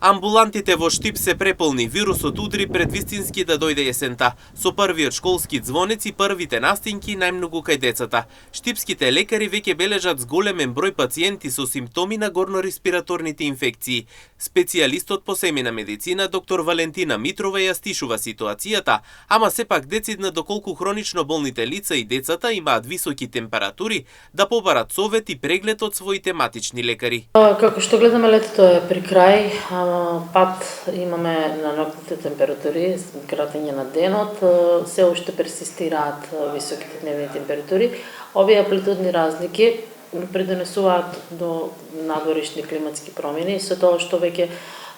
Амбулантите во Штип се преполни, вирусот удри пред вистински да дојде есента. Со првиот школски звонец и првите настинки најмногу кај децата. Штипските лекари веќе бележат зголемен број пациенти со симптоми на горно-респираторните инфекции. Специјалистот по семејна медицина доктор Валентина Митрова ја стишува ситуацијата, ама сепак децидна доколку хронично болните лица и децата имаат високи температури, да побарат совет и преглед од своите матични лекари. Како што гледаме, летото е при крај. Пат имаме на ноќните температури, кратење на денот, се уште персистираат високите дневни температури. Овие амплитудни разлики придонесуваат до надворешни климатски промени, со тоа што веќе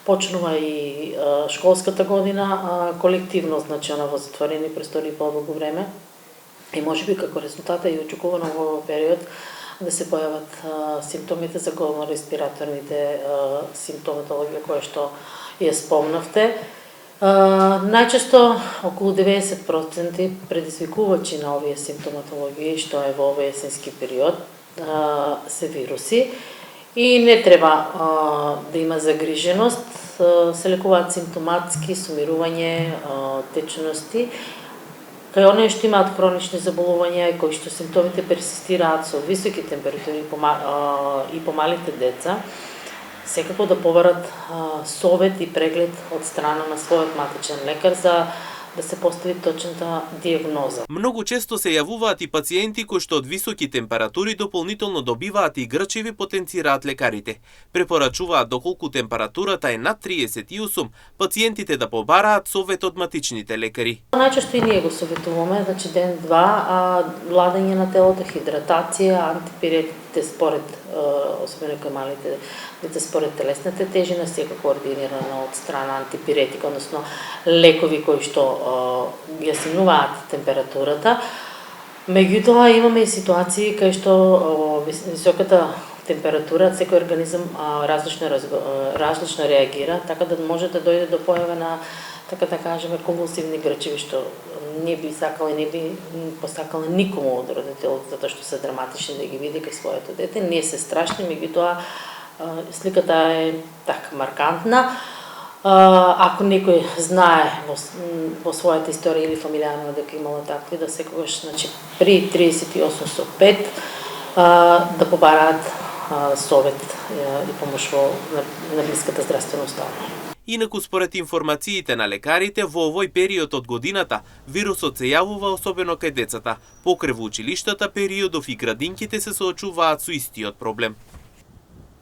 почнува и школската година, колективно значено во затворени простори подолго време. И можеби како резултата и очекувано во овој период да се појават симптомите за горно-респираторните симптоматологија која што ја спомнавте. Најчесто околу 90% предизвикувачи на овие симптоматологии, што е во овој есенски период, се вируси и не треба да има загриженост. Се лекуваат симптоматски, сумирување, течности. Кај оние што имаат хронични заболувања и кои што симптомите персистираат со високи температури и помалите деца, секако да побарат совет и преглед од страна на својот матичен лекар за да се постави точната дијагноза. Многу често се јавуваат и пациенти кои што од високи температури дополнително добиваат и грчеви, потенцираат лекарите. Препорачуваат доколку температурата е над 38, пациентите да побараат совет од матичните лекари. Најчесто и ние го советуваме, значи ден-два, владење на телото, хидратација, антипиретите според, особено кај малите деца, според телесната тежина, секако координирано од страна антипиретика, односно лекови кои што ја снижуваат температурата. Меѓутоа имаме и ситуации кај што високата температура, секој организам различно реагира, така да може да дојде до појава на, така да кажеме, конвулсивни грчеви, што не би сакала и не би посакала никому од родителот, затоа што се драматични да ги види кај своето дете. Не се страшни, меѓутоа сликата е така маркантна. Ако некој знае во својата историја или фамилијарно дека имало такви, да секогаш, значи, при 38,5 да побараат совет и помош на блиската здравствена установа. Инаку, според информациите на лекарите, во овој период од годината вирусот се јавува особено кај децата. Покрај во училиштата, периодов и градинките се соочуваат со истиот проблем.